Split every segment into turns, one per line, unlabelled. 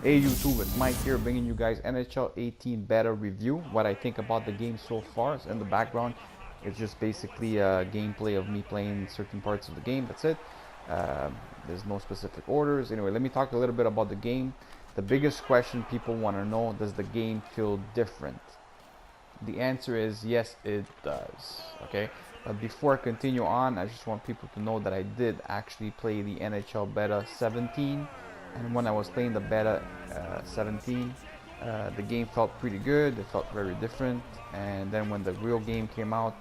Hey YouTube, it's Mike here bringing you guys NHL 18 beta review. What I think about the game so far. So in the background, it's just basically a gameplay of me playing certain parts of the game. That's it. There's no specific orders. Anyway, let me talk a little bit about the game. The biggest question people want to know, does the game feel different? The answer is yes, it does. Okay, but before I continue on, I just want people to know that I did actually play the NHL Beta 17, and when I was playing the Beta 17, the game felt pretty good. It felt very different, and then when the real game came out,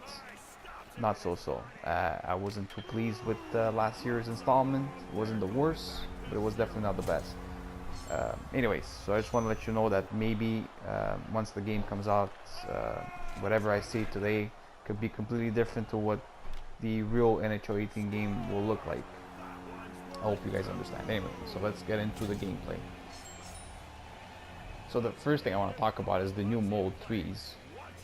not so. I wasn't too pleased with last year's installment. It wasn't the worst, but it was definitely not the best. Anyways, so I just want to let you know that maybe once the game comes out, whatever I say today could be completely different to what the real NHL 18 game will look like. I hope you guys understand. Anyway, so let's get into the gameplay. So the first thing I want to talk about is the new mode 3s.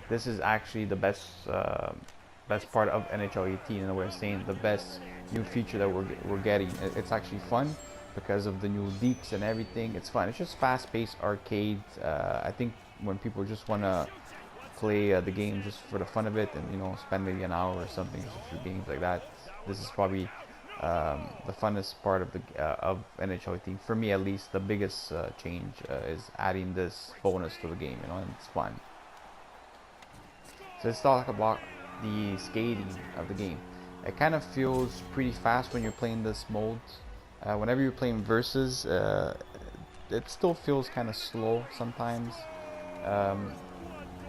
This is actually the best part of NHL 18, and we're saying the best new feature that we're getting. It's actually fun because of the new deeks and everything. It's fun. It's just fast-paced arcade. I think when people just want to play the game just for the fun of it and spend maybe an hour or something just a few games like that, this is probably the funnest part of NHL 18 for me, at least. The biggest change is adding this bonus to the game, and it's fun. So let's talk about the skating of the game. It kind of feels pretty fast when you're playing this mode. Whenever you're playing versus, it still feels kind of slow sometimes.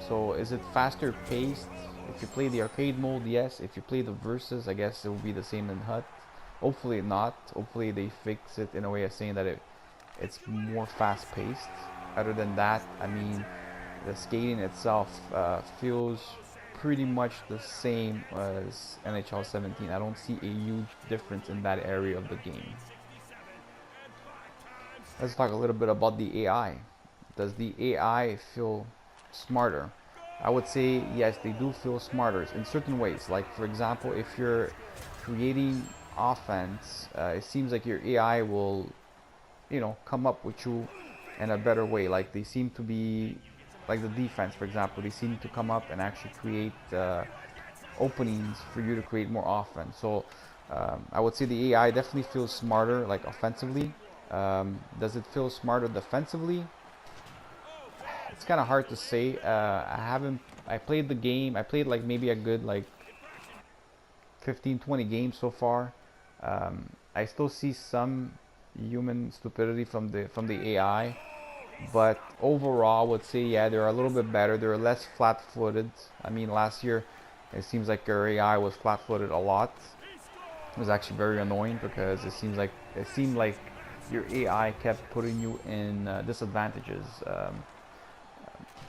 So is it faster paced? If you play the arcade mode, yes. If you play the versus, I guess it will be the same in HUT. Hopefully not. Hopefully they fix it in a way of saying that it's more fast paced. Other than that, I mean, the skating itself feels pretty much the same as NHL 17. I don't see a huge difference in that area of the game. Let's talk a little bit about the AI. Does the AI feel smarter? I would say yes, they do feel smarter in certain ways. Like, for example, if you're creating offense, it seems like your AI will, come up with you in a better way. Like, they seem to be, like the defense, for example, they seem to come up and actually create openings for you to create more offense. So I would say the AI definitely feels smarter, like offensively. Does it feel smarter defensively? It's kind of hard to say. I played the game. I played like maybe a good like 15-20 games so far. I still see some human stupidity from the AI, but overall I would say yeah, they're a little bit better. They're less flat-footed. I mean, last year it seems like your AI was flat-footed a lot. It was actually very annoying because it seemed like your AI kept putting you in disadvantages.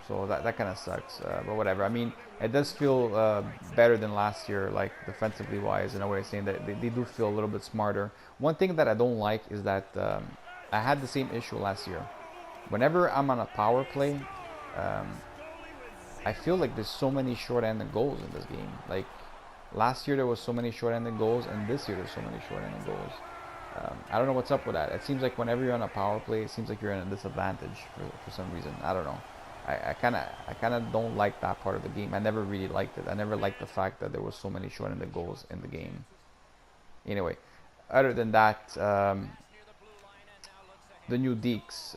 So that kind of sucks, but whatever. I mean, it does feel better than last year, like defensively wise, in a way, saying that they do feel a little bit smarter. One thing that I don't like is that I had the same issue last year. Whenever I'm on a power play, um, I feel like there's so many short-handed goals in this game. Like last year there was so many short-handed goals, and this year there's so many short-handed goals. I don't know what's up with that. It seems like whenever you're on a power play, it seems like you're in a disadvantage for some reason. I don't know. I kind of don't like that part of the game. I never really liked it. I never liked the fact that there was so many short-handed goals in the game. Anyway, other than that, the new deeks,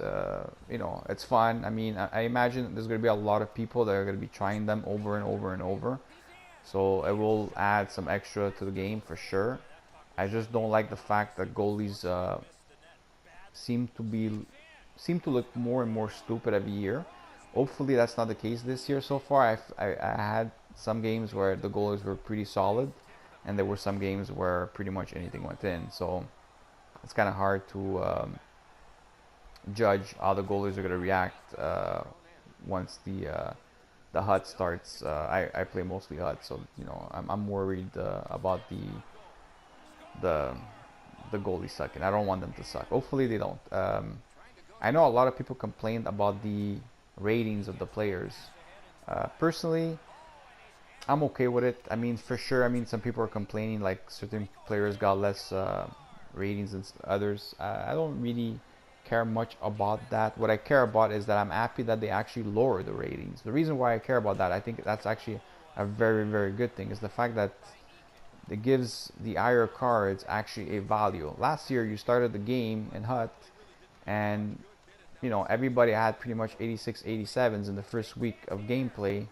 it's fun. I mean, I imagine there's going to be a lot of people that are going to be trying them over and over and over. So it will add some extra to the game for sure. I just don't like the fact that goalies seem to be seem to look more and more stupid every year. Hopefully that's not the case this year so far. I had some games where the goalies were pretty solid, and there were some games where pretty much anything went in. So it's kind of hard to judge how the goalies are going to react once the HUT starts. I play mostly HUT, so I'm worried about the the goalies sucking. I don't want them to suck. Hopefully they don't. I know a lot of people complained about the ratings of the players. Personally, I'm okay with it. I mean, for sure. I mean, some people are complaining like certain players got less ratings than others. I don't really care much about that. What I care about is that I'm happy that they actually lower the ratings. The reason why I care about that, I think that's actually a very, very good thing, is the fact that it gives the higher cards actually a value. Last year you started the game in Hut, and you know, everybody had pretty much 86, 87s in the first week of gameplay.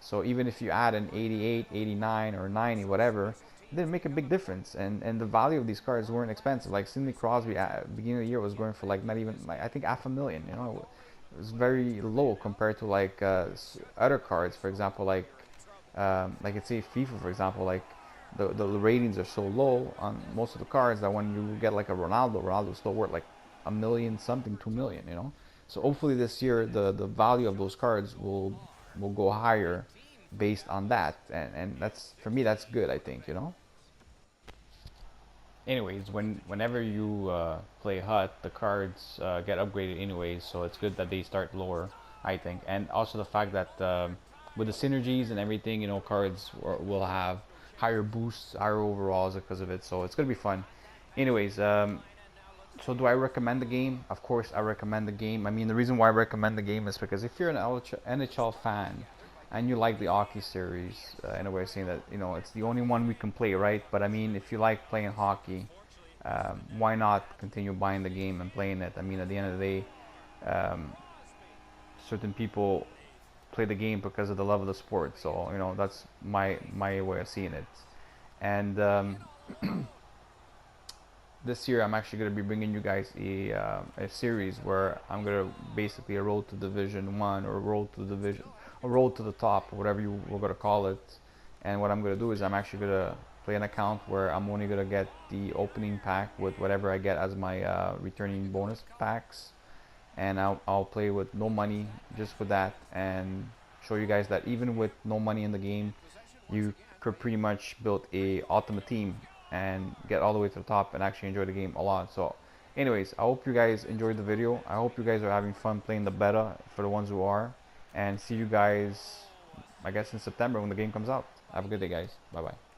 So even if you add an 88, 89, or 90, whatever, it didn't make a big difference. And the value of these cards weren't expensive. Like Sidney Crosby at the beginning of the year was going for like not even, like, I think $500,000. You know, it was very low compared to like other cards. For example, like let's say FIFA, for example, like the ratings are so low on most of the cards that when you get like a Ronaldo's still worth like a million something, 2 million. You know, so hopefully this year the value of those cards will go higher based on that, and that's, for me, that's good, I think, you know. Anyways, whenever you play Hut, the cards get upgraded anyways, so it's good that they start lower, I think. And also the fact that with the synergies and everything, you know, cards will have higher boosts, higher overalls because of it, so it's gonna be fun. Anyways, so do I recommend the game? Of course I recommend the game. I mean, the reason why I recommend the game is because if you're an NHL fan and you like the hockey series, in a way saying that, you know, it's the only one we can play, right? But I mean, if you like playing hockey, why not continue buying the game and playing it? I mean, at the end of the day, um, certain people play the game because of the love of the sport. So, you know, that's my way of seeing it. And this year I'm actually going to be bringing you guys a series where I'm going to basically a road to Division 1, or a road to the top, whatever you were going to call it. And what I'm going to do is I'm actually going to play an account where I'm only going to get the opening pack with whatever I get as my returning bonus packs, and I'll play with no money, just with that, and show you guys that even with no money in the game, you could pretty much build a ultimate team and get all the way to the top and actually enjoy the game a lot. So anyways, I hope you guys enjoyed the video. I hope you guys are having fun playing the beta, for the ones who are, and see you guys, I guess, in September when the game comes out. Have a good day, guys. Bye bye.